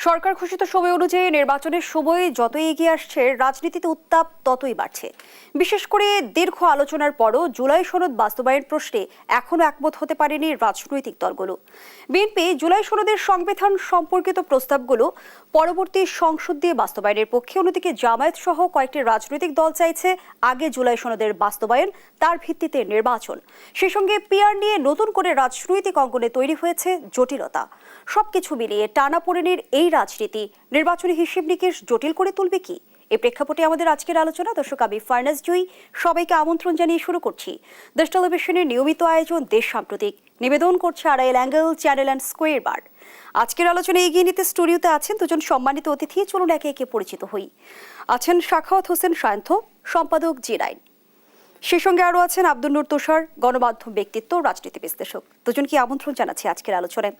সরকার ঘোষিত সময় অনুযায়ী নির্বাচনের সময় যতই এগিয়ে আসছে, রাজনীতিতে উত্তাপ ততই বাড়ছে। বিশেষ করে দীর্ঘ আলোচনার পরও জুলাই সনদ বাস্তবায়ন প্রশ্নে এখনো একমত হতে পারেনি রাজনৈতিক দলগুলো। বিএনপি জুলাই সনদের সংবিধান সম্পর্কিত প্রস্তাবগুলো পরবর্তী সংসদ দিয়ে বাস্তবায়নের পক্ষে, অন্যদিকে জামায়াত সহ কয়েকটি রাজনৈতিক দল চাইছে আগে জুলাই সনদের বাস্তবায়ন, তার ভিত্তিতে নির্বাচন। সেই সঙ্গে পিআর নিয়ে নতুন করে রাজনৈতিক অঙ্গনে তৈরি হয়েছে জটিলতা। সবকিছু মিলিয়ে টানাপোড়েনের এই রাজনীতি নির্বাচনী হিসেব নিকেশ জটিল করে তুলবে কি? এই প্রেক্ষাপটে আমাদের আজকের আলোচনা। দর্শক, আমি ফার্নাস জুই, সবাইকে আমন্ত্রণ জানিয়ে শুরু করছি দেশ টেলিভিশনের নিয়মিত আয়োজন দেশ সাম্প্রতিক। নিবেদন করছে Arail angle channel and square বার। আজকের আলোচনায় এগিয়ে নিতে স্টুডিওতে আছেন দুজন সম্মানিত অতিথি। চলুন একে একে পরিচিত হই। আছেন সাখাওয়াত হোসেন সায়ন্থ, সম্পাদক জি9। সেই সঙ্গে আরও আছেন আব্দুল নূর তুষার, গণমাধ্যম ব্যক্তিত্ব, রাজনীতি বিশ্লেষক। দুজনকে আমন্ত্রণ জানাচ্ছি আজকের আলোচনায়।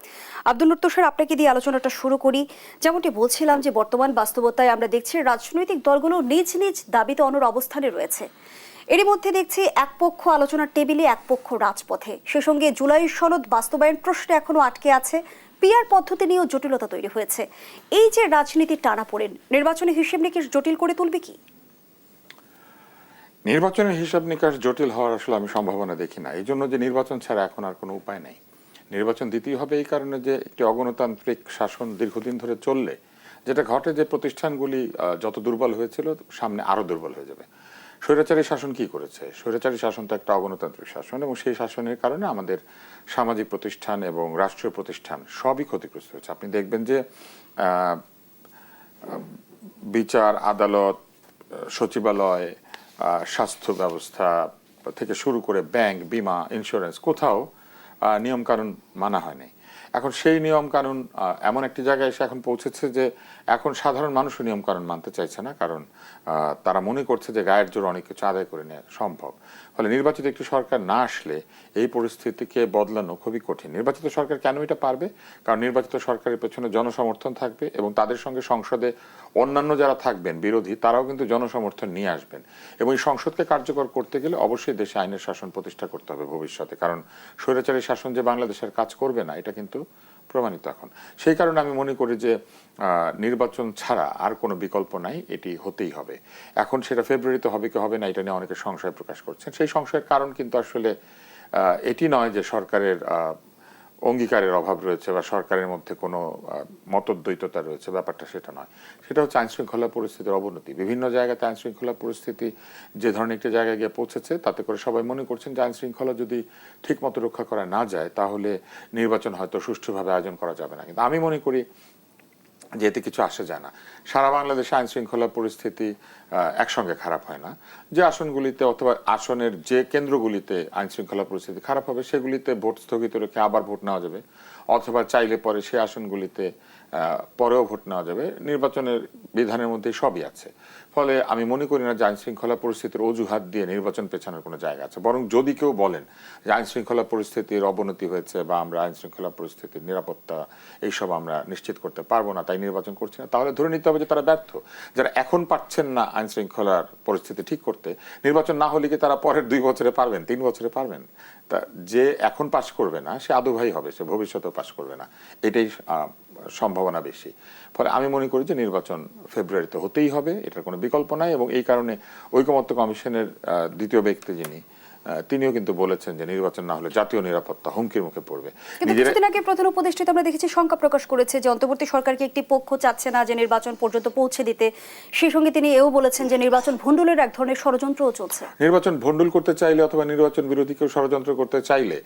আব্দুল নূর তুষার, আপনাকে দিয়ে আলোচনাটা শুরু করি। যেমনটি বলছিলাম যে বর্তমান বাস্তবতায় আমরা দেখছি রাজনৈতিক দলগুলো নিজ নিজ দাবিতে অনড় অবস্থানে রয়েছে। এরই মধ্যে দেখছি এক পক্ষ আলোচনার টেবিলে, এক পক্ষ রাজপথে। সে সঙ্গে জুলাই সনদ বাস্তবায়ন প্রশ্নে এখনো আটকে আছে, পিআর পদ্ধতি নিয়েও জটিলতা তৈরি হয়েছে। এই যে রাজনীতির টানাপোড়েন, নির্বাচনী হিসেব নিকেশ জটিল করে তুলবে কি? নির্বাচনের হিসাব নিকাশ জটিল হওয়ার আসলে আমি সম্ভাবনা দেখি না। এই জন্য যে নির্বাচন ছাড়া এখন আর কোনো উপায় নেই। নির্বাচন দিতেই হবে এই কারণে যে একটি অগণতান্ত্রিক শাসন দীর্ঘদিন ধরে চললে যেটা ঘটে, যে প্রতিষ্ঠানগুলি যত দুর্বল হয়েছিল সামনে আরো দুর্বল হয়ে যাবে। স্বৈরাচারী শাসন কি করেছে? স্বৈরাচারী শাসন তো একটা অগণতান্ত্রিক শাসন, এবং সেই শাসনের কারণে আমাদের সামাজিক প্রতিষ্ঠান এবং রাষ্ট্রীয় প্রতিষ্ঠান সবই ক্ষতিগ্রস্ত হয়েছে। আপনি দেখবেন যে বিচার, আদালত, সচিবালয়, স্বাস্থ্য ব্যবস্থা থেকে শুরু করে ব্যাংক, বিমা, ইন্স্যুরেন্স, কোথাও নিয়মকানুন মানা হয় নাই। এখন সেই নিয়মকানুন এমন একটি জায়গায় এসে এখন পৌঁছেছে যে এখন সাধারণ মানুষও নিয়মকানুন মানতে চাইছে না, কারণ তারা মনে করছে যে গায়ের জোর অনেক কিছু আদায় করে নেওয়া সম্ভব। ফলে নির্বাচিত একটি সরকার না আসলে এই পরিস্থিতিকে বদলানো খুবই কঠিন। নির্বাচিত সরকার কেন এটা পারবে? কারণ নির্বাচিত সরকারের পেছনে জনসমর্থন থাকবে, এবং তাদের সঙ্গে সংসদে অন্যান্য যারা থাকবেন বিরোধী, তারাও কিন্তু জনসমর্থন নিয়ে আসবেন। এবং এই সংসদকে কার্যকর করতে গেলে অবশ্যই দেশে আইনের শাসন প্রতিষ্ঠা করতে হবে ভবিষ্যতে, কারণ স্বৈরাচারী শাসন যে বাংলাদেশের কাজ করবে না এটা কিন্তু প্রমাণিত এখন। সেই কারণে আমি মনে করি যে নির্বাচন ছাড়া আর কোনো বিকল্প নাই, এটি হতেই হবে। এখন সেটা ফেব্রুয়ারিতে হবে কি হবে না এটা নিয়ে অনেকে সংশয় প্রকাশ করছেন। সেই সংশয়ের কারণ কিন্তু আসলে এটি নয় যে সরকারের অঙ্গীকারের অভাব রয়েছে বা সরকারের মধ্যে কোনো মতদ্বৈততা রয়েছে, ব্যাপারটা সেটা নয়। সেটা হচ্ছে আইনশৃঙ্খলা পরিস্থিতির অবনতি। বিভিন্ন জায়গাতে আইনশৃঙ্খলা পরিস্থিতি যে ধরনের একটি জায়গায় গিয়ে পৌঁছেছে, তাতে করে সবাই মনে করছেন যে আইনশৃঙ্খলা যদি ঠিক মতো রক্ষা করা না যায় তাহলে নির্বাচন হয়তো সুষ্ঠুভাবে আয়োজন করা যাবে না। কিন্তু আমি মনে করি যে এতে কিছু আসে যায় না। সারা বাংলাদেশে আইন শৃঙ্খলা পরিস্থিতি একসঙ্গে খারাপ হয় না। যে আসনগুলিতে অথবা আসনের যে কেন্দ্রগুলিতে আইন শৃঙ্খলা পরিস্থিতি খারাপ হবে সেগুলিতে ভোট স্থগিত রেখে আবার ভোট নেওয়া যাবে, অথবা চাইলে পরে সেই আসনগুলিতে পরেও ভোট নেওয়া যাবে। নির্বাচনের বিধানের মধ্যে সবই আছে। ফলে আমি মনে করি না যে আইন শৃঙ্খলা পরিস্থিতির অজুহাত দিয়ে নির্বাচন পেছানোর কোনো জায়গা আছে। বরং যদি কেউ বলেন যে আইন শৃঙ্খলা পরিস্থিতির অবনতি হয়েছে বা আমরা আইন শৃঙ্খলা পরিস্থিতির নিরাপত্তা এইসব আমরা নিশ্চিত করতে পারবো না, তাই নির্বাচন করছি না, তাহলে ধরে নিতে হবে যে তারা ব্যর্থ। যারা এখন পারছেন না আইন শৃঙ্খলার পরিস্থিতি ঠিক করতে, নির্বাচন না হলে কি তারা পরের 2 বছরে পারবেন, 3 বছরে পারবেন? তা যে এখন পাশ করবে না সে আদুভাই হবে, সে ভবিষ্যতেও পাশ করবে না, এটাই সম্ভাবনা বেশি। ফলে আমি মনে করি যে নির্বাচন ফেব্রুয়ারিতে হতেই হবে, এটার কোনো বিকল্প নাই। এবং এই কারণে ঐকমত্য কমিশনের দ্বিতীয় ব্যক্তি যিনি, তিনিও কিন্তু বলেছেন যে নির্বাচন না হলে জাতীয় নিরাপত্তা হুমকির মুখে পড়বে। কিছুদিন আগে প্রধান উপদেষ্টা আমরা দেখেছি শঙ্কা প্রকাশ করেছে যে অন্তর্বর্তী সরকারকে একটি পক্ষ চাচ্ছে না যে নির্বাচন পর্যন্ত পৌঁছে দিতে। সেই সঙ্গে তিনি এও বলেছেন যে নির্বাচন ভণ্ডুলের এক ধরনের ষড়যন্ত্রও চলছে। নির্বাচন ভণ্ডুল করতে চাইলে অথবা নির্বাচন বিরোধী কেউ ষড়যন্ত্র করতে চাইলে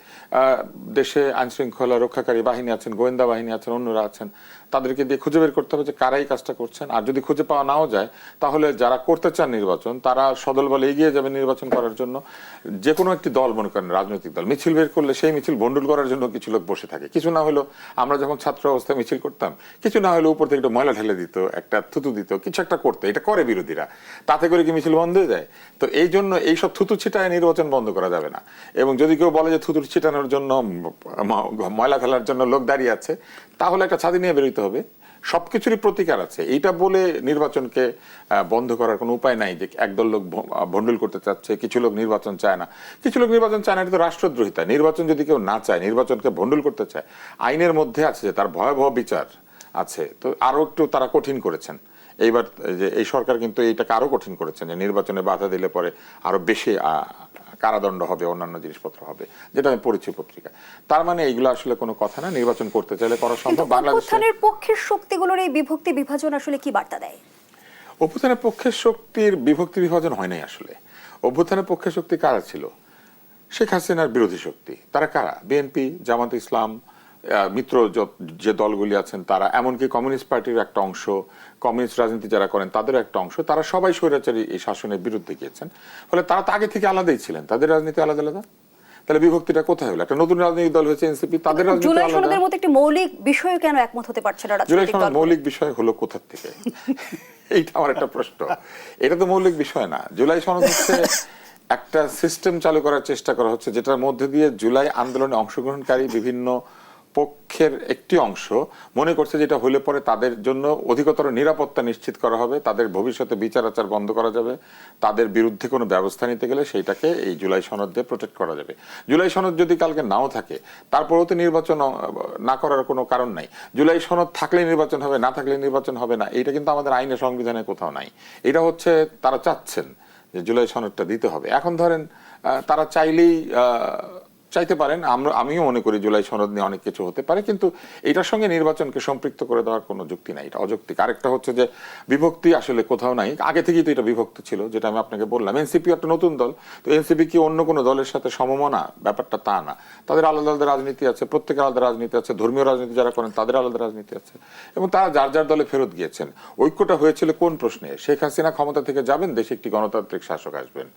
দেশে আইন শৃঙ্খলা রক্ষাকারী বাহিনী আছেন, গোয়েন্দা বাহিনী আছেন, অন্যরা আছেন, তাদেরকে দিয়ে খুঁজে বের করতে হবে যে কারাই কাজটা করছেন। আর যদি খুঁজে পাওয়া নাও যায় তাহলে যারা করতে চান নির্বাচন তারা সদল বলে এগিয়ে যাবে নির্বাচন করার জন্য। যে কোনো একটি দল, মনে করেন রাজনৈতিক দল, মিছিল বের করলে সেই মিছিল ভণ্ডুল করার জন্য কিছু লোক বসে থাকে। কিছু না হলেও আমরা যখন ছাত্র অবস্থায় মিছিল করতাম, কিছু না হলেও উপর থেকে একটু ময়লা ঢেলে দিত, একটা থুতু দিত, কিছু একটা করতে, এটা করে বিরোধীরা, তাতে করে কি মিছিল বন্ধ হয়ে যায়? তো এই জন্য এইসব থুতু ছিটায় নির্বাচন বন্ধ করা যাবে না। এবং যদি কেউ বলে যে থুতু ছিটানোর জন্য, ময়লা ফেলার জন্য লোক দাঁড়িয়ে আছে, তাহলে একটা ছাতি নিয়ে বেরোতে হবে। সবকিছুরই প্রতিকার আছে। এইটা বলে নির্বাচনকে বন্ধ করার কোনো উপায় নাই যে একদল লোক ভণ্ডুল করতে চাচ্ছে, কিছু লোক নির্বাচন চায় না। কিছু লোক নির্বাচন চায় না, এটা তো রাষ্ট্রদ্রোহিতা। নির্বাচন যদি কেউ না চায়, নির্বাচনকে ভণ্ডুল করতে চায়, আইনের মধ্যে আছে যে তার ভয়াবহ বিচার আছে, তো আরো একটু তারা কঠিন করেছেন এইবার। যে এই সরকার কিন্তু এইটাকে আরো কঠিন করেছেন, যে নির্বাচনে বাধা দিলে পরে আরো বেশি কারাদণ্ড হবে, অন্যান্য জিনিসপত্র হবে, যেটা আমি পড়েছি পত্রিকায়। তার মানে এইগুলো আসলে কোনো কথা না, নির্বাচন করতে চাইলে করা সম্ভব। বাংলাদেশের পক্ষের শক্তিগুলোর এই বিভক্তি বিভাজন আসলে কি বার্তা দেয়? অভ্যুত্থানের পক্ষের শক্তির বিভক্তি বিভাজন হয় নাই আসলে। অভ্যুত্থানের পক্ষের শক্তি কারা ছিল? শেখ হাসিনার বিরোধী শক্তি। তারা কারা? বিএনপি, জামাত ইসলাম, মিত্র যে দলগুলি আছেন তারা, এমনকি কমিউনিস্ট পার্টির একটা অংশ, কমিউনিস্ট রাজনীতি যারা করেন তাদের একটা অংশ, তারা সবাই স্বৈরাচারী এই শাসনের বিরুদ্ধে গিয়েছেন। ফলে তারা তো আগে থেকে আলাদাই ছিলেন, তাদের রাজনীতি আলাদা আলাদা। তাহলে বিভক্তিটা কোথায় হলো? একটা নতুন রাজনৈতিক দল হয়েছে এনসিপি, তাদের রাজনীতি জুলাই আলাদা। সনদের মতো একটি মৌলিক বিষয় কেন একমত হতে পারছে না জুলাই রাজনৈতিক সনদ দলগুলো? মৌলিক বিষয় হলো কোথা থেকে? এইটা আমার একটা প্রশ্ন। এটা তো মৌলিক বিষয় না। জুলাই সনদ হচ্ছে একটা সিস্টেম চালু করার চেষ্টা করা হচ্ছে, যেটার মধ্যে দিয়ে জুলাই আন্দোলনে অংশগ্রহণকারী বিভিন্ন পক্ষের একটি অংশ মনে করছে যেটা হলে পরে তাদের জন্য অধিকতর নিরাপত্তা নিশ্চিত করা হবে, তাদের ভবিষ্যতে বিচার আচার বন্ধ করা যাবে, তাদের বিরুদ্ধে কোনো ব্যবস্থা নিতে গেলে সেইটাকে এই জুলাই সনদ দিয়ে প্রোটেক্ট করা যাবে। জুলাই সনদ যদি কালকে নাও থাকে, তারপরেও তো নির্বাচন না করার কোনো কারণ নাই। জুলাই সনদ থাকলে নির্বাচন হবে, না থাকলে নির্বাচন হবে না, এটা কিন্তু আমাদের আইনে সংবিধানে কোথাও নাই। এটা হচ্ছে তারা চাচ্ছেন যে জুলাই সনদটা দিতে হবে। এখন ধরেন তারা চাইলেই চাইতে পারেন, আমিও মনে করি জুলাই সনদ নিয়ে অনেক কিছু হতে পারে, কিন্তু এটার সঙ্গে নির্বাচনকে সম্পৃক্ত করে দেওয়ার কোনো যুক্তি নাই, এটা অযৌক্তিক। আরেকটা হচ্ছে যে বিভক্তি আসলে কোথাও নাই, আগে থেকেই তো এটা বিভক্ত ছিল, যেটা আমি আপনাকে বললাম। এনসিপি একটা নতুন দল, তো এনসিপি কি অন্য কোনো দলের সাথে সমমনা? ব্যাপারটা তা না। তাদের আলাদা আলাদা রাজনীতি আছে, প্রত্যেকের আলাদা রাজনীতি আছে, ধর্মীয় রাজনীতি যারা করেন তাদের আলাদা রাজনীতি আছে, এবং তারা যার যার দলে ফেরত গিয়েছেন। ঐক্যটা হয়েছিল কোন প্রশ্নে? শেখ হাসিনা ক্ষমতা থেকে যাবেন, দেশে একটি গণতান্ত্রিক শাসক আসবেন,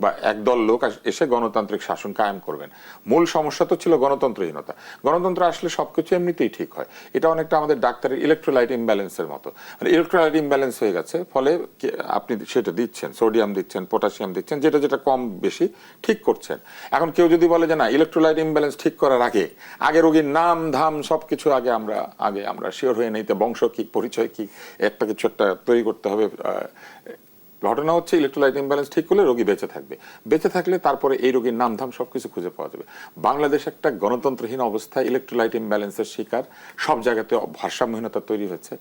বা একদল লোক এসে গণতান্ত্রিক শাসন কায়েম করবেন। মূল সমস্যা তো ছিল গণতন্ত্রহীনতা। গণতন্ত্র আসলে সবকিছু এমনিতেই ঠিক হয়। এটা অনেকটা আমাদের ডাক্তারের ইলেকট্রোলাইট ইমব্যালেন্সের মতো, মানে ইলেকট্রোলাইট ইমব্যালেন্স হয়ে গেছে, ফলে আপনি সেটা দিচ্ছেন, সোডিয়াম দিচ্ছেন, পটাশিয়াম দিচ্ছেন, যেটা যেটা কম বেশি ঠিক করছেন। এখন কেউ যদি বলে যে না, ইলেকট্রোলাইট ইমব্যালেন্স ঠিক করার আগে রোগীর নাম ধাম সবকিছু আগে আমরা শিওর হয়ে নিতে, বংশ কি, পরিচয় কি, একটা কিছু একটা তৈরি করতে হবে। ঘটনা হচ্ছে ইলেকট্রোলাইট ইমব্যালেন্স ঠিক করলে রোগী বেঁচে থাকবে, বেঁচে থাকলে তারপরে এই রোগীর নাম ধাম সবকিছু খুঁজে পাওয়া যাবে। বাংলাদেশ একটা গণতন্ত্রহীন অবস্থায় ইলেকট্রোলাইট ইমব্যালেন্সের শিকার, সব জায়গাতে ভারসাম্যহীনতা তৈরি হচ্ছে।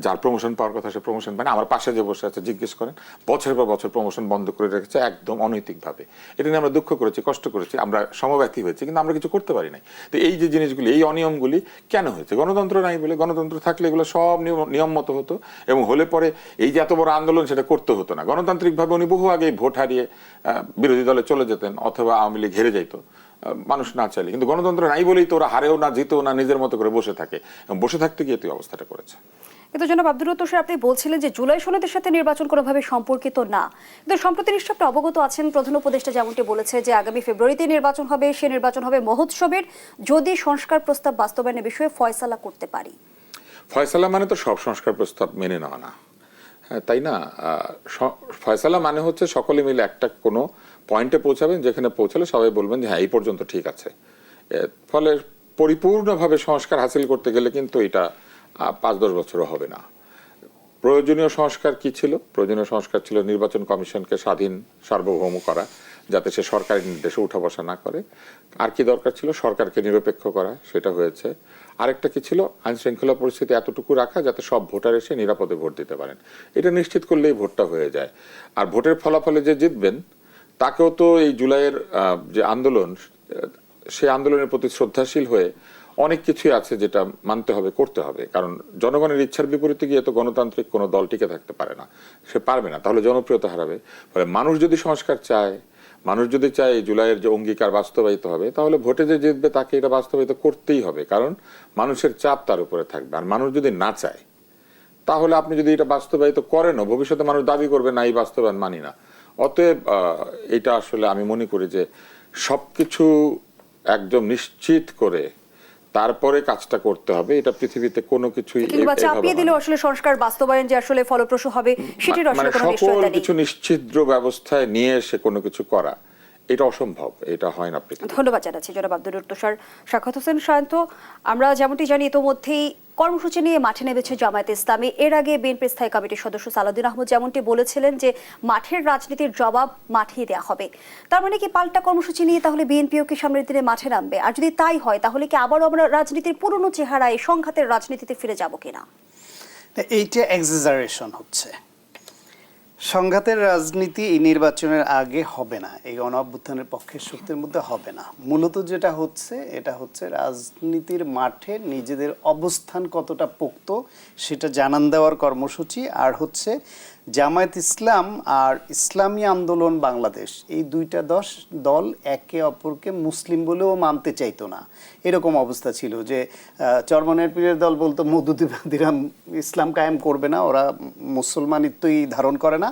যার প্রমোশন পাওয়ার কথা সে প্রমোশন পায় না। আমার পাশে যে বসে আছে জিজ্ঞেস করেন, বছরের পর বছর প্রমোশন বন্ধ করে রেখেছে একদম অনৈতিকভাবে। এটা নিয়ে আমরা দুঃখ করেছি, কষ্ট করেছি, আমরা সমব্যথী হয়েছি, কিন্তু আমরা কিছু করতে পারি নাই। তো এই যে জিনিসগুলি, এই অনিয়মগুলি কেন হয়েছে? গণতন্ত্র নাই বলে। গণতন্ত্র থাকলে এগুলো সব নিয়ম মতো হতো, এবং হলে পরে এই যে এত বড় আন্দোলন সেটা করতে হতো না। গণতান্ত্রিকভাবে উনি বহু আগে ভোট হারিয়ে বিরোধী দলে চলে যেতেন, অথবা আওয়ামী লীগ হেরে যাইতো মানুষ না চাইলে। কিন্তু গণতন্ত্র নাই বলেই তো ওরা হারেও না, জিতেও না, নিজের মতো করে বসে থাকে, এবং বসে থাকতে গিয়ে তুই অবস্থাটা করেছে। কিন্তু জনাব আব্দুর রহমান তুষার, আপনি বলছিলেন যে জুলাই সনদের সাথে নির্বাচন কোনোভাবে সম্পর্কিত না, কিন্তু সম্প্রতি নিশ্চয় আপনি অবগত আছেন, প্রধান উপদেষ্টা যেমনটি বলেছে যে আগামী ফেব্রুয়ারিতে নির্বাচন হবে, সে নির্বাচন হবে মহোৎসবের, যদি সংস্কার প্রস্তাব বাস্তবায়নের বিষয়ে ফয়সালা করতে পারি। ফয়সালা মানে তো সব সংস্কার প্রস্তাব মেনে নেওয়া না, তাই না? ফয়সালা মানে হচ্ছে সকলে মিলে একটা কোনো পয়েন্টে পৌঁছাবেন, যেখানে পৌঁছালে সবাই বলবেন যে হ্যাঁ এই পর্যন্ত ঠিক আছে। ফলে পরিপূর্ণভাবে সংস্কার হাসিল করতে গেলে কিন্তু এটা 5-10 বছরও হবে না। প্রয়োজনীয় সংস্কার কি ছিল? প্রয়োজনীয় সংস্কার ছিল নির্বাচন কমিশনকে স্বাধীন সার্বভৌম করা, যাতে সে সরকারি নির্দেশে উঠা বসা না করে। আর কি দরকার ছিল? সরকারকে নিরপেক্ষ করা, সেটা হয়েছে। আরেকটা কি ছিল? আইন শৃঙ্খলা পরিস্থিতি এতটুকু রাখা যাতে সব ভোটার এসে নিরাপদে ভোট দিতে পারেন। এটা নিশ্চিত করলেই ভোটটা হয়ে যায়। আর ভোটের ফলাফলে যে জিতবেন তাকেও তো এই জুলাইয়ের যে আন্দোলন, সেই আন্দোলনের প্রতি শ্রদ্ধাশীল হয়ে অনেক কিছুই আছে যেটা মানতে হবে, করতে হবে। কারণ জনগণের ইচ্ছার বিপরীতে গিয়ে তো গণতান্ত্রিক কোনো দল টিকে থাকতে পারে না, সে পারবে না, তাহলে জনপ্রিয়তা হারাবে। ফলে মানুষ যদি সংস্কার চায়, মানুষ যদি চায় জুলাইয়ের যে অঙ্গীকার বাস্তবায়িত হবে, তাহলে ভোটে যে জিতবে তাকে এটা বাস্তবায়িত করতেই হবে, কারণ মানুষের চাপ তার উপরে থাকবে। আর মানুষ যদি না চায়, তাহলে আপনি যদি এটা বাস্তবায়িত করেনও, ভবিষ্যতে মানুষ দাবি করবে না এই বাস্তবায়ন মানি না। অতএব এটা আসলে আমি মনে করি যে সবকিছু একদম নিশ্চিত করে তারপরে কাজটা করতে হবে। এটা পৃথিবীতে কোনো কিছুই চাপিয়ে দিলে আসলে সংস্কার বাস্তবায়ন যে আসলে ফলপ্রসূ হবে সেটার আসলে কোনো নিশ্চয়তা নেই। কিছু নিশ্চিদ্র ব্যবস্থায় নিয়ে এসে কোনো কিছু করা, এটা অসম্ভব, এটা হয় না পৃথিবীতে। ধন্যবাদ জানাচ্ছি জনাব আব্দুর রহমান তুষার। সাখাওয়াত হোসেন শান্ত, আমরা যেমনটি জানি ইতোমধ্যেই কর্মসূচি নিয়ে মাঠে নেমেছে জামায়াতে ইসলামী। এর আগে বিএনপির স্থায়ী কমিটির সদস্য সালাউদ্দিন আহমদ যেমনটি বলেছিলেন যে মাঠের রাজনীতির জবাব মাঠেই দেওয়া হবে। তার মানে কি পাল্টা কর্মসূচি নিয়ে তাহলে বিএনপিও কি সামনের দিনে মাঠে নামবে? আর যদি তাই হয়, তাহলে কি আবারও আমরা রাজনীতির পুরনো চেহারায় সংঘাতের রাজনীতিতে ফিরে যাব কিনা? এইটা এক্সাজারেশন হচ্ছে। সংঘাতের রাজনীতি এই নির্বাচনের আগে হবে না, এই গণ অভ্যুত্থানের পক্ষের শক্তির মধ্যে হবে না। মূলত যেটা হচ্ছে এটা হচ্ছে রাজনীতির মাঠে নিজেদের অবস্থান কতটা পোক্ত সেটা জানান দেওয়ার কর্মসূচি, আর হচ্ছে জামায়াত ইসলাম আর ইসলামী আন্দোলন বাংলাদেশ এই দুইটা দল একে অপরকে মুসলিম বলেও মানতে চাইতো না, এরকম অবস্থা ছিল যে চরমনের পীরের দল বলতো মওদুদিবাদীরা ইসলাম কায়েম করবে না, ওরা মুসলমানিত্বই ধারণ করে না,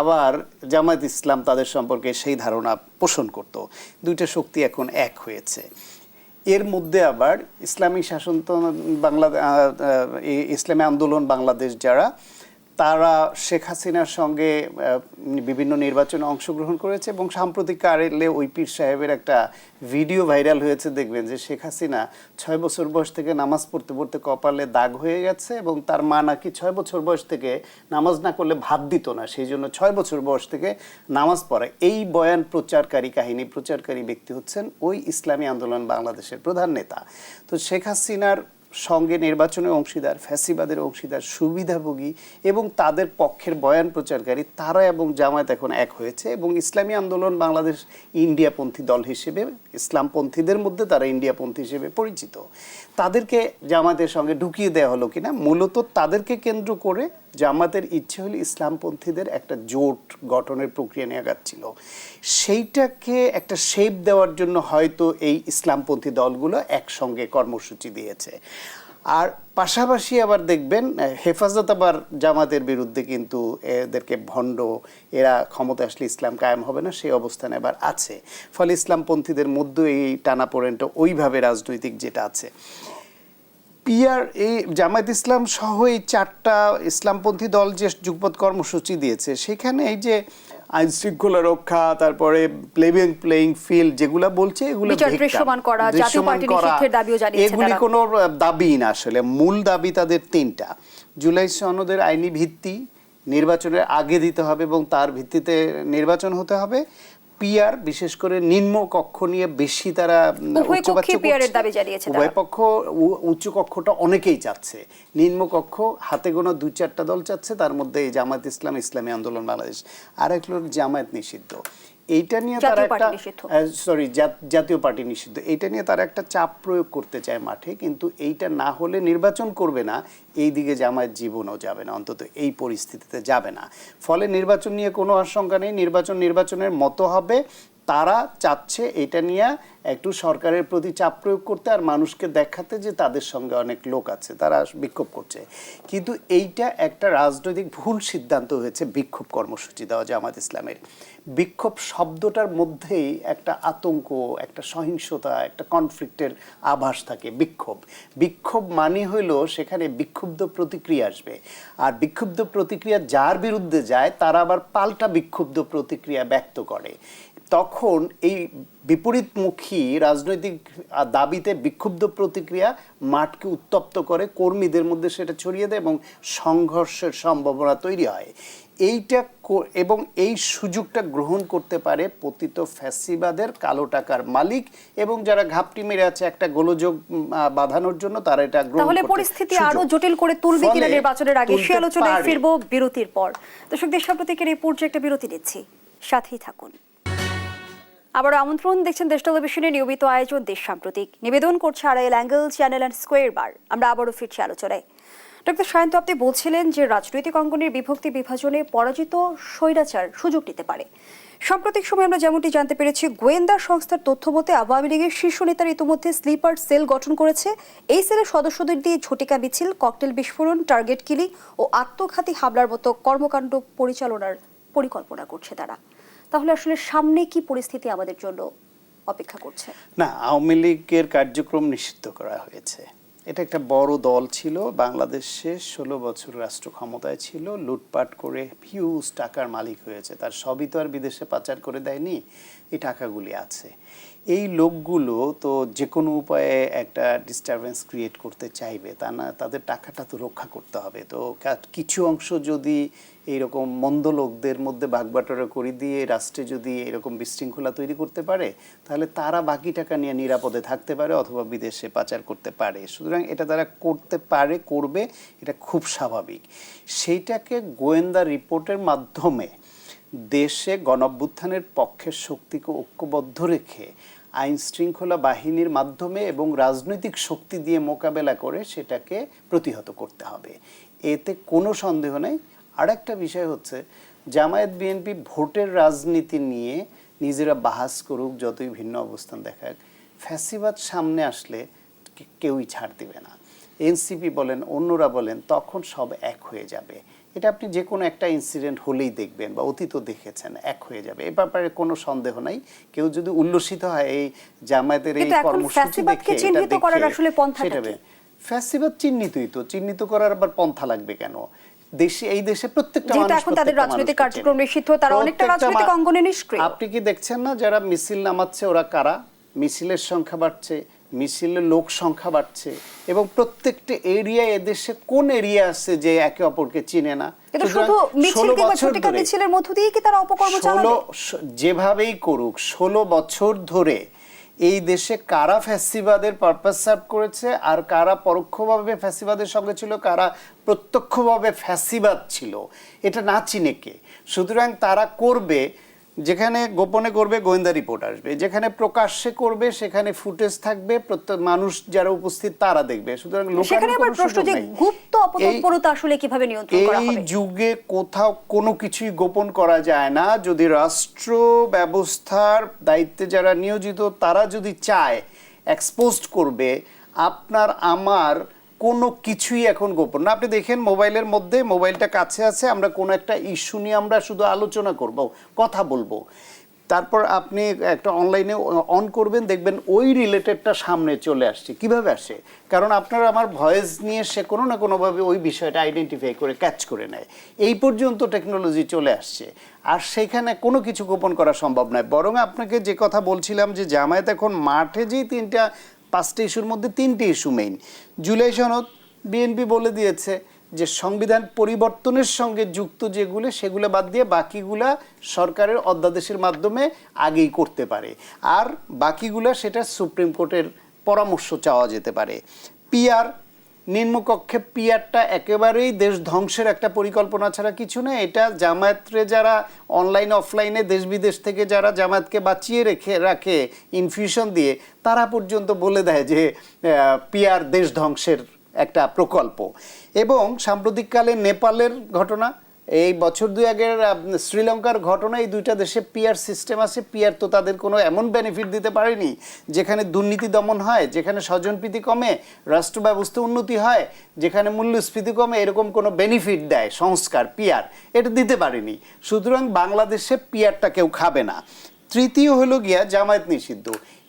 আবার জামায়াত ইসলাম তাদের সম্পর্কে সেই ধারণা পোষণ করত। দুইটা শক্তি এখন এক হয়েছে। এর মধ্যে আবার ইসলামী ইসলামী আন্দোলন বাংলাদেশ যারা, তারা শেখ হাসিনার সঙ্গে বিভিন্ন নির্বাচনে অংশগ্রহণ করেছে এবং সাম্প্রতিক কালে ওই পীর সাহেবের একটা ভিডিও ভাইরাল হয়েছে, দেখবেন যে শেখ হাসিনা 6 বছর বয়স থেকে নামাজ পড়তে পড়তে কপালে দাগ হয়ে গেছে এবং তার মা নাকি 6 বছর বয়স থেকে নামাজ না করলে ভাত দিত না, সেই জন্য 6 বছর বয়স থেকে নামাজ পড়ে। এই বয়ান প্রচারকারী, কাহিনী প্রচারকারী ব্যক্তি হচ্ছেন ওই ইসলামী আন্দোলন বাংলাদেশের প্রধান নেতা। তো শেখ হাসিনার সঙ্গে নির্বাচনের অংশীদার, ফ্যাসিবাদের অংশীদার, সুবিধাভোগী এবং তাদের পক্ষের বয়ান প্রচারকারী তারা এবং জামায়াত এখন এক হয়েছে এবং ইসলামী আন্দোলন বাংলাদেশ ইন্ডিয়াপন্থী দল হিসেবে, ইসলামপন্থীদের মধ্যে তারা ইন্ডিয়াপন্থী হিসেবে পরিচিত। তাদেরকে জামায়াতের সঙ্গে ঢুকিয়ে দেওয়া হলো কিনা, মূলত তাদেরকে কেন্দ্র করে জামায়াতের ইচ্ছে হলো ইসলামপন্থীদের একটা জোট গঠনের প্রক্রিয়া নিয়ে আগাচ্ছিল। সেইটাকে একটা শেপ দেওয়ার জন্য হয়তো এই ইসলামপন্থী দলগুলো একসঙ্গে কর্মসূচি দিয়েছে। আর পাশাপাশি আবার দেখবেন হেফাজত আবার জামাতের বিরুদ্ধে কিন্তু এদেরকে ভণ্ড, এরা ক্ষমতা আসলে ইসলাম কায়েম হবে না সেই অবস্থানে আবার আছে। ফলে ইসলামপন্থীদের মধ্যে এই টানাপোড়েনটা ওইভাবে রাজনৈতিক যেটা আছে। এই জামায়াত ইসলাম সহ এই 4টা ইসলামপন্থী দল যে যুগপৎ কর্মসূচি দিয়েছে, সেখানে এই যে আইন শৃঙ্খলা রক্ষা, তারপরে প্লেইং ফিল্ড যেগুলা বলছে, এগুলো এগুলি কোনো দাবি না। আসলে মূল দাবি তাদের 3টা। জুলাই সনদের আইনি ভিত্তি নির্বাচনের আগে দিতে হবে এবং তার ভিত্তিতে নির্বাচন হতে হবে। পিআর, বিশেষ করে নিম্ন কক্ষ নিয়ে বেশি তারা উভয় পক্ষ উচ্চ কক্ষটা অনেকেই চাচ্ছে, নিম্ন কক্ষ হাতে গোনা 2-4টা দল চাচ্ছে, তার মধ্যে এই জামায়াত ইসলাম, ইসলামী আন্দোলন বাংলাদেশ, আর এক লোক জামায়াত নিষিদ্ধ। এইটা নিয়ে তারা একটা জাতীয় পার্টি নিষিদ্ধ, এইটা নিয়ে তারা একটা চাপ প্রয়োগ করতে চায় মাঠে, কিন্তু এইটা না হলে নির্বাচন করবে না, এই দিকে জামায়াত জীবনও যাবে না, অন্তত এই পরিস্থিতিতে যাবে না। ফলে নির্বাচন নিয়ে কোনো আশঙ্কা নেই, নির্বাচনের মতো হবে। তারা চাচ্ছে এটা নিয়ে একটু সরকারের প্রতি চাপ প্রয়োগ করতে আর মানুষকে দেখাতে যে তাদের সঙ্গে অনেক লোক আছে, তারা বিক্ষোভ করছে। কিন্তু এইটা একটা রাজনৈতিক ভুল সিদ্ধান্ত হয়েছে, বিক্ষোভ কর্মসূচি দেওয়া জামায়াত ইসলামের। বিক্ষোভ শব্দটার মধ্যেই একটা আতঙ্ক, একটা সহিংসতা, একটা কনফ্লিক্টের আভাস থাকে। বিক্ষোভ মানে হইলো সেখানে বিক্ষুব্ধ প্রতিক্রিয়া আসবে, আর বিক্ষুব্ধ প্রতিক্রিয়া যার বিরুদ্ধে যায় তারা আবার পাল্টা বিক্ষুব্ধ প্রতিক্রিয়া ব্যক্ত করে। তখন এই বিপরীতমুখী রাজনৈতিক দাবিতে বিক্ষুব্ধ প্রতিক্রিয়া মাঠকে উত্তপ্ত করে, কর্মীদের মধ্যে সেটা ছড়িয়ে দেয় এবং সংঘর্ষের সম্ভাবনা তৈরি হয়। এবং এই সুযোগটা গ্রহণ করতে পারে পতিত ফ্যাসিবাদের কালো টাকার মালিক এবং যারা ঘাপটি মেরে আছে একটা গোলযোগ বাঁধানোর জন্য, তারা এটা গ্রহণ করতে। তাহলে পরিস্থিতি আরো জটিল করে তুলবে কিনা নির্বাচনের আগে, সে আলোচনায় ফিরবো বিরতির পর। দর্শক, দেশসাম্প্রতিকের এই পর্যায়ে একটা বিরতি নিচ্ছি, সাথেই থাকুন। আবার আমন্ত্রণ, দেখছেন দেশ টেলিভিশনের নিয়মিত আয়োজন দেশ সাম্প্রতিক, নিবেদন করছে Arail angle channel and square বার। আমরা আবারও ফিরছি আলোচনায়। ডক্টর সায়ন্ত, আপনি বলছিলেন যে রাজনৈতিক অঙ্গনের বিভক্তি বিভাজনে পরাজিত স্বৈরাচার সুযোগ নিতে পারে। সাম্প্রতিক সময় আমরা যেমনটি জানতে পেরেছি, গোয়েন্দা সংস্থার তথ্য মতে আওয়ামী লীগের শীর্ষ নেতারা ইতিমধ্যে স্লিপার সেল গঠন করেছে। এই সেলের সদস্যদের দিয়ে ঝটিকা মিছিল, ককটেল বিস্ফোরণ, টার্গেট কিলিং ও আত্মঘাতী হামলার মতো কর্মকাণ্ড পরিচালনার পরিকল্পনা করছে তারা। তাহলে আসলে সামনে কি পরিস্থিতি আমাদের জন্য অপেক্ষা করছে? না, আওয়ামী লীগের কার্যক্রম নিষিদ্ধ করা হয়েছে। এটা একটা বড় দল ছিল, বাংলাদেশে 16 বছর রাষ্ট্র ক্ষমতায় ছিল, লুটপাট করে হিউজ টাকার মালিক হয়েছে। তার সবই তো আর বিদেশে পাচার করে দেয়নি, এই টাকাগুলি আছে। এই লোকগুলো তো যে কোনো উপায়ে একটা ডিস্টারবেন্স ক্রিয়েট করতে চাইবে, তা না তাদের টাকাটা তো রক্ষা করতে হবে। তো কিছু অংশ যদি এইরকম মন্দ লোকদের মধ্যে ভাগবাটোয়ারা করে দিয়ে রাষ্ট্রে যদি এরকম বিশৃঙ্খলা তৈরি করতে পারে, তাহলে তারা বাকি টাকা নিয়ে নিরাপদে থাকতে পারে অথবা বিদেশে পাচার করতে পারে। সুতরাং এটা তারা করতে পারে, করবে, এটা খুব স্বাভাবিক। সেইটাকে গোয়েন্দা রিপোর্টের মাধ্যমে দেশে গণঅভ্যুত্থানের পক্ষের শক্তিকে ঐক্যবদ্ধ রেখে আইন শৃঙ্খলা বাহিনীর মাধ্যমে এবং রাজনৈতিক শক্তি দিয়ে মোকাবেলা করে সেটাকে প্রতিহত করতে হবে, এতে কোনো সন্দেহ নেই। আর একটা বিষয় হচ্ছে, জামায়াত বিএনপি ভোটের রাজনীতি নিয়ে নিজেরা বাহাস করুক, যতই ভিন্ন অবস্থান দেখাক, ফ্যাসিবাদ সামনে আসলে কেউই ছাড় দিবে না। এনসিপি বলেন, অন্যরা বলেন, তখন সব এক হয়ে যাবে। এটা আপনি যে কোনো একটা ইনসিডেন্ট হলেই দেখবেন, বা অতীতও দেখেছেন, এক হয়ে যাবে, এ ব্যাপারে কোনো সন্দেহ নাই। কেউ যদি উল্লসিত হয় এই জামায়াতের এই কর্মসূচি দেখে, চিহ্নিত করার আসলে পন্থাটা কি? ফ্যাসিবাদ চিহ্নিতই তো, চিহ্নিত করার আবার পন্থা লাগবে কেন? দেশে, এই দেশে প্রত্যেকটা যেহেতু মানুষ, এখন তাদের রাজনৈতিক কার্যক্রম নিষিদ্ধ, তারা অনেকটা রাজনৈতিক অঙ্গনে নিষ্ক্রিয়। আপনি কি দেখছেন না যারা মিছিল নামাচ্ছে ওরা কারা? মিছিলের সংখ্যা বাড়ছে, মিছিলের লোক সংখ্যা বাড়ছে, এবং প্রত্যেকটা এরিয়ায় এদেশে কোন এরিয়া আছে যে একে অপরকে চিনে না? কিন্তু শুধু মিছিল কিংবা ঝটিকা মিছিলের মধ্য দিয়ে কি তারা অপকর্ম চালাবে? যেভাবেই করুক, 16 বছর ধরে এই দেশে কারা ফ্যাসিবাদের পারপাস সার্ভ করেছে, আর কারা পরোক্ষভাবে ফ্যাসিবাদের সঙ্গে ছিল, কারা প্রত্যক্ষভাবে ফ্যাসিবাদ ছিল, এটা না চিনে কে? সুতরাং তারা করবে, যেখানে গোপনে করবে গোয়েন্দা রিপোর্ট আসবে, যেখানে প্রকাশ্যে করবে সেখানে ফুটেজ থাকবে, প্রত্যেক মানুষ যারা উপস্থিত তারা দেখবে। সুতরাং সেখানে আবার প্রশ্ন যে গুপ্ত অপতৎপরতা আসলে কিভাবে নিয়ন্ত্রণ করা হবে? এই যুগে কোথাও কোনো কিছুই গোপন করা যায় না। যদি রাষ্ট্র ব্যবস্থার দায়িত্বে যারা নিয়োজিত তারা যদি চায় এক্সপোজড করবে, আপনার আমার কোনো কিছুই এখন গোপন না। আপনি দেখেন মোবাইলের মধ্যে, মোবাইলটা কাছে আছে, আমরা কোনো একটা ইস্যু নিয়ে আমরা শুধু আলোচনা করব, কথা বলবো, তারপর আপনি একটা অনলাইনে অন করবেন, দেখবেন ওই রিলেটেডটা সামনে চলে আসছে। কিভাবে আসে? কারণ আপনার আমার ভয়েস নিয়ে সে কোনো না কোনোভাবে ওই বিষয়টা আইডেন্টিফাই করে ক্যাচ করে নেয়। এই পর্যন্ত টেকনোলজি চলে আসছে, আর সেখানে কোনো কিছু গোপন করা সম্ভব নয়। বরং আপনাকে যে কথা বলছিলাম যে জামায়াত এখন মাঠে যেই 5টা ইস্যুর মধ্যে 3টে ইস্যু মেইন। জুলাই সনদ বিএনপি বলে দিয়েছে যে সংবিধান পরিবর্তনের সঙ্গে যুক্ত যেগুলো সেগুলো বাদ দিয়ে বাকিগুলা সরকারের অধ্যাদেশের মাধ্যমে আগেই করতে পারে, আর বাকিগুলা সেটা সুপ্রিম কোর্টের পরামর্শ চাওয়া যেতে পারে। পিআর, নিম্নকক্ষে পিআরটা একেবারেই দেশ ধ্বংসের একটা পরিকল্পনা ছাড়া কিছু না। এটা জামায়াতরে যারা অনলাইন অফলাইনে দেশ বিদেশ থেকে যারা জামায়াতকে বাঁচিয়ে রাখে ইনফিউশন দিয়ে, তারা পর্যন্ত বলে দেয় যে পিআর দেশ ধ্বংসের একটা প্রকল্প। এবং সাম্প্রতিককালে নেপালের ঘটনা, এই বছর 2 আগের শ্রীলঙ্কার ঘটনা, এই দুইটা দেশে পিআর সিস্টেম আছে। পিআর তো তাদের কোনো এমন বেনিফিট দিতে পারেনি যেখানে দুর্নীতি দমন হয়, যেখানে স্বজনপ্রীতি কমে, রাষ্ট্র ব্যবস্থা উন্নতি হয়, যেখানে মূল্যস্ফীতি কমে, এরকম কোনো বেনিফিট দেয় সংস্কার, পিআর এটা দিতে পারেনি। সুতরাং বাংলাদেশে পিআরটা কেউ খাবে না। তৃতীয় হলো গিয়া জামায়াত নিষিদ্ধ,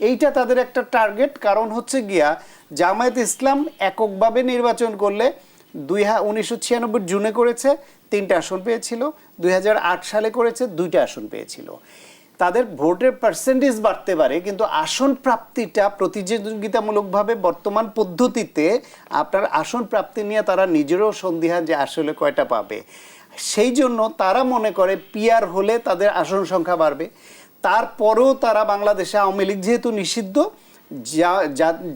এইটা তাদের একটা টার্গেট। কারণ হচ্ছে গিয়া জামায়াত ইসলাম এককভাবে নির্বাচন করলে 1996 জুনে করেছে, 3টে আসন পেয়েছিল, 2008 সালে করেছে, 2টে আসন পেয়েছিল। তাদের ভোটের পার্সেন্টেজ বাড়তে পারে, কিন্তু আসন প্রাপ্তিটা প্রতিযোগিতামূলকভাবে বর্তমান পদ্ধতিতে আপনার আসন প্রাপ্তি নিয়ে তারা নিজেরও সন্দিহান যে আসলে কয়টা পাবে। সেই জন্য তারা মনে করে পিআর হলে তাদের আসন সংখ্যা বাড়বে। তারপরেও তারা বাংলাদেশে আওয়ামী লীগ যেহেতু নিষিদ্ধ,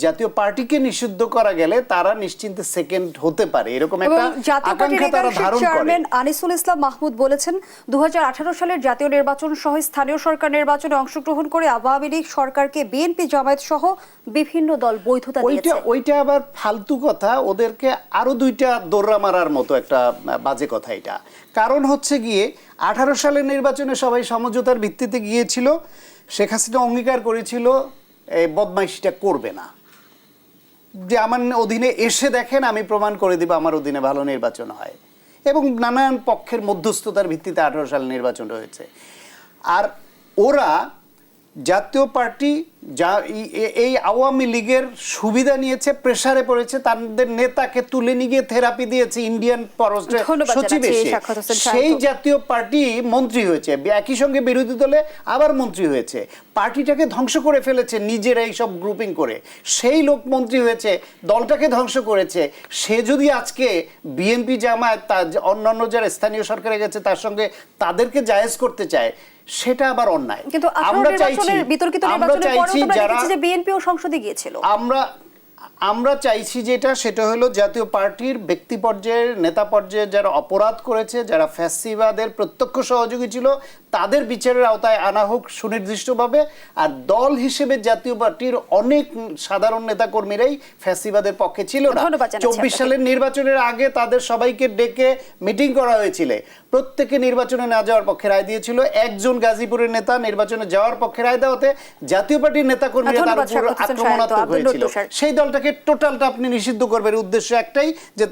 জাতীয় পার্টিকে নিষিদ্ধ করা গেলে তারা নিশ্চিন্তে সেকেন্ড হতে পারে, এরকম একটা আকাঙ্ক্ষা তারা ধারণ করে। চেয়ারম্যান আনিসুল ইসলাম মাহমুদ বলেছেন 2018 সালের জাতীয় নির্বাচন সহ স্থানীয় সরকার নির্বাচনে অংশগ্রহণ করে আওয়ামী লীগ সরকারকে বিএনপি জামায়াত সহ বিভিন্ন দল বৈধতা দিয়েছে। ওইটা আবার ফালতু কথা, ওদেরকে আরো 2টা দৌড়া মারার মতো একটা বাজে কথা এটা। কারণ হচ্ছে গিয়ে 18 সালের নির্বাচনে সবাই সমঝোতার ভিত্তিতে গিয়েছিল, শেখ হাসিনা অঙ্গীকার করেছিল এই বদমাইশিটা করবে না, যে আমার অধীনে এসে দেখেন আমি প্রমাণ করে দিব আমার অধীনে ভালো নির্বাচন হয়, এবং নানান পক্ষের মধ্যস্থতার ভিত্তিতে 18 সালে নির্বাচন হয়েছে। আর ওরা জাতীয় পার্টি এই আওয়ামী লীগের সুবিধা নিয়েছে, প্রেসারে পড়েছে, তাদের নেতাকে তুলে নিয়ে গিয়ে থেরাপি দিয়েছে ইন্ডিয়ান পররাষ্ট্র ধন্যবাদ সচিব জানাচ্ছি এসে। শাখাত হোসেন সেই শান্ত। জাতীয় পার্টি মন্ত্রী হয়েছে, একই সঙ্গে বিরোধী দলে আবার মন্ত্রী হয়েছে, পার্টিটাকে ধ্বংস করে ফেলেছে নিজেরা এইসব গ্রুপিং করে। সেই লোক মন্ত্রী হয়েছে, দলটাকে ধ্বংস করেছে। সে যদি আজকে বিএনপি জামায়াত অন্যান্য যারা স্থানীয় সরকারে গেছে তার সঙ্গে তাদেরকে জায়েজ করতে চায়, সেটা আবার অন্যায়। কিন্তু বিতর্কিত নির্বাচনের পরেও আমরা দেখেছি যে বিএনপিও সংসদে গিয়েছিল। আমরা চাইছি সেটা হলো জাতীয় পার্টির ব্যক্তি পর্যায়ের নেতা পর্যায়ে যারা অপরাধ করেছে, যারা ফ্যাসিবাদের প্রত্যক্ষ সহযোগী ছিল, তাদের বিচারের আওতায় আনা হোক সুনির্দিষ্টভাবে। আর দল হিসেবে জাতীয় পার্টির অনেক সাধারণ নেতা কর্মীরাই ফ্যাসিবাদের পক্ষে ছিল না। 24 সালের নির্বাচনের আগে তাদের সবাইকে ডেকে মিটিং করা হয়েছিল, প্রত্যেকে নির্বাচনে না যাওয়ার পক্ষে রায় দিয়েছিল। একজন গাজীপুরের নেতা নির্বাচনে যাওয়ার পক্ষে রায় দেওয়াতে জাতীয় পার্টির নেতা কর্মীরা তার উপর আক্রমণাত্মক হয়েছিল। সেই দলটাকে টোটালটা আপনি নিষিদ্ধ করবেন, উদ্দেশ্য একটাই যে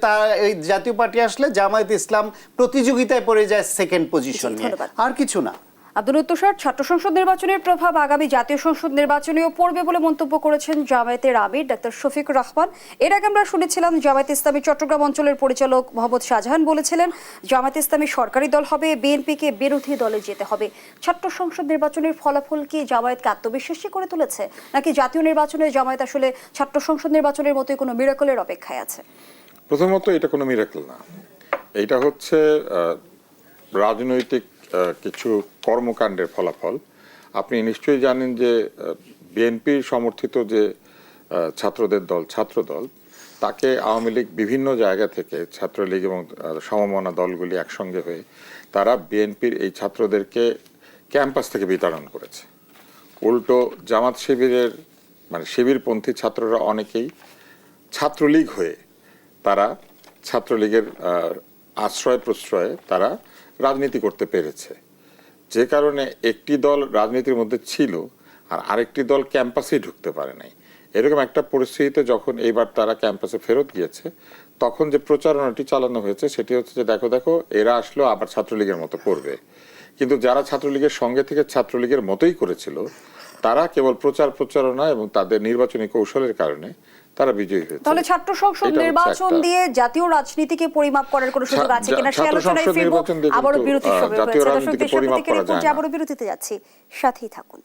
এই জাতীয় পার্টি আসলে জামায়াত ইসলাম প্রতিযোগিতায় পড়ে যায় সেকেন্ড পজিশন নিয়ে, আর কিছু না। আব্দুল তুষার, ছাত্র সংসদ নির্বাচনের প্রভাব আগামী জাতীয় সংসদ নির্বাচনেও পড়বে বলে মন্তব্য করেছেন জামায়াতের আমির ডাক্তার শফিকুর রহমান। এর আগে আমরা শুনেছিলাম জামায়াত ইসলামী চট্টগ্রাম অঞ্চলের পরিচালক মোহাম্মদ শাহজাহান বলেছিলেন জামায়াত ইসলামী সরকারি দল হবে, বিএনপিকে বিরোধী দলে যেতে হবে। ছাত্র সংসদ নির্বাচনের ফলাফল কি জামায়াতকে আত্মবিশ্বাসী করে তুলেছে, নাকি জাতীয় নির্বাচনে জামায়াত আসলে ছাত্র সংসদ নির্বাচনের মতোই কোনো মিরাকলের অপেক্ষায় আছে? প্রথমত এটা কোনো মিরাকল না, এটা হচ্ছে রাজনৈতিক কিছু কর্মকাণ্ডের ফলাফল। আপনি নিশ্চয়ই জানেন যে বিএনপি সমর্থিত যে ছাত্রদের দল ছাত্রদল, তাকে আওয়ামী লীগ বিভিন্ন জায়গা থেকে, ছাত্রলীগ এবং সমমনা দলগুলি একসঙ্গে হয়ে তারা বিএনপির এই ছাত্রদেরকে ক্যাম্পাস থেকে বিতাড়ন করেছে। উল্টো জামাত শিবিরের শিবিরপন্থী ছাত্ররা অনেকেই ছাত্রলীগ হয়ে তারা ছাত্রলীগের আশ্রয় প্রশ্রয়ে তারা রাজনীতি করতে পেরেছে, যে কারণে একটি দল রাজনীতির মধ্যে ছিল আর আরেকটি দল ক্যাম্পাসেই ঢুকতে পারে নাই। এরকম একটা পরিস্থিতিতে যখন এইবার তারা ক্যাম্পাসে ফেরত গিয়েছে, তখন যে প্রচারণাটি চালানো হয়েছে সেটি হচ্ছে যে দেখো দেখো এরা আসলো আবার ছাত্রলীগের মতো করবে। কিন্তু যারা ছাত্রলীগের সঙ্গে থেকে ছাত্রলীগের মতোই করেছিল তারা কেবল প্রচারণা এবং তাদের নির্বাচনী কৌশলের কারণে তারা বিজয়ী হয়েছে। তাহলে ছাত্র সংসদ নির্বাচন দিয়ে জাতীয় রাজনীতিকে পরিমাপ করার কোনো সুযোগ আছে কিনা সে আলোচনায় ফিরব। আবারও বিরতির সময় হয়েছে, দর্শক আবারও বিরতিতে যাচ্ছি, সাথেই থাকুন।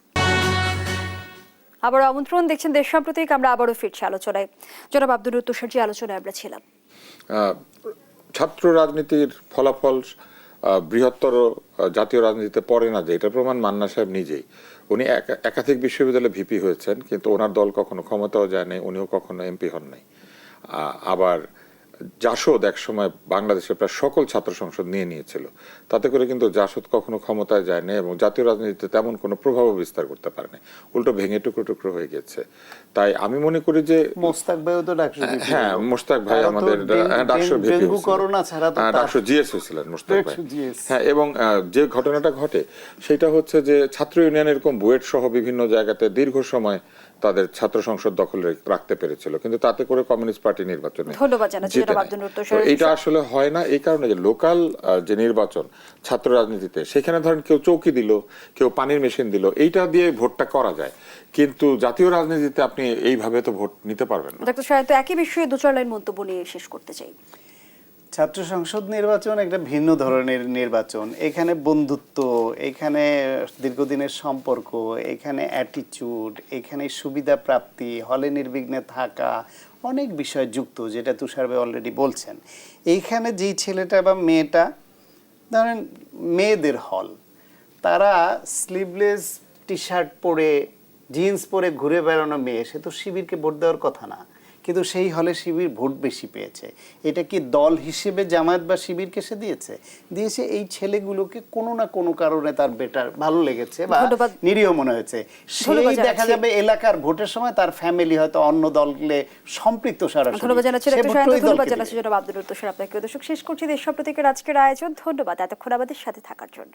আবারও আমন্ত্রণ, দেখছেন দেশ সাম্প্রতিক, আমরা আবারও ফিরছি আলোচনায়। জনাব আব্দুল তুষার, যে আলোচনায় আমরা ছিলাম, ছাত্র রাজনীতির ফলাফল বৃহত্তর জাতীয় রাজনীতিতে পড়ে না, যে এটা প্রমাণ মান্না সাহেব নিজেই। উনি একাধিক বিশ্ববিদ্যালয়ে ভিপি হয়েছেন, কিন্তু ওনার দল কখনো ক্ষমতাও যায় নাই, উনিও কখনো এমপি হন নাই। আবার জাসদ একসময় বাংলাদেশের প্রায় সকল ছাত্র সংসদ নিয়ে নিয়েছিল, তাতে করে কিন্তু জাসদ কখনো ক্ষমতায় যায় না এবং জাতীয় রাজনীতিতে তেমন কোনো প্রভাব বিস্তার করতে পারে না, উল্টো ভেঙে টুকরো হয়ে গেছে। তাই আমি মনে করি যে মোস্তাক ভাইও তো হ্যাঁ, মোস্তাক ভাই আমাদের ডাকসুর ভিপি, ডাকসুর জিএস হয়েছিলেন মোস্তাক ভাই। হ্যাঁ, এবং যে ঘটনাটা ঘটে সেটা হচ্ছে যে ছাত্র ইউনিয়ন এরকম বুয়েট সহ বিভিন্ন জায়গাতে দীর্ঘ সময় তাদের ছাত্র সংসদ দখলে রাখতে পেরেছিল, কিন্তু তাতে করে কমিউনিস্ট পার্টি নির্বাচনে এটা আসলে হয় না। এই কারণে যে লোকাল যে নির্বাচন ছাত্র রাজনীতিতে, সেখানে ধরেন কেউ চৌকি দিল, কেউ পানির মেশিন দিল, এইটা দিয়ে ভোটটা করা যায়, কিন্তু জাতীয় রাজনীতিতে আপনি এইভাবে তো ভোট নিতে পারবেন না। ডক্টর সাহেব, একই বিষয়ে দু চার লাইন মন্তব্য নিয়ে শেষ করতে চাই। ছাত্র সংসদ নির্বাচন একটা ভিন্ন ধরনের নির্বাচন। এখানে বন্ধুত্ব, এখানে দীর্ঘদিনের সম্পর্ক, এখানে অ্যাটিটিউড, এখানে সুবিধা প্রাপ্তি, হলে নির্বিঘ্নে থাকা, অনেক বিষয় যুক্ত, যেটা তুষার ভাই অলরেডি বলছেন। এইখানে যেই ছেলেটা বা মেয়েটা, ধরেন মেয়েদের হল, তারা স্লিভলেস টি শার্ট পরে জিন্স পরে ঘুরে বেড়ানো মেয়ে, সে তো শিবিরকে ভোট দেওয়ার কথা না, কিন্তু সেই হলে শিবির ভোট বেশি পেয়েছে। এটা কি দল হিসেবে জামায়াত বা শিবিরকে সে দিয়েছে? এই ছেলেগুলোকে কোনো না কোনো কারণে তার বেটার ভালো লেগেছে বা নিরীহ মনে হয়েছে। সেই দেখা যাবে এলাকার ভোটের সময় তার ফ্যামিলি হয়তো অন্য দলে সম্পৃক্ত। ধন্যবাদ জানাচ্ছি জনাব আব্দুল তুষার আপনাকে। দর্শক, শেষ করছি দেশ সাম্প্রতিকের আজকের আয়োজন। ধন্যবাদ এতক্ষণ আমাদের সাথে থাকার জন্য।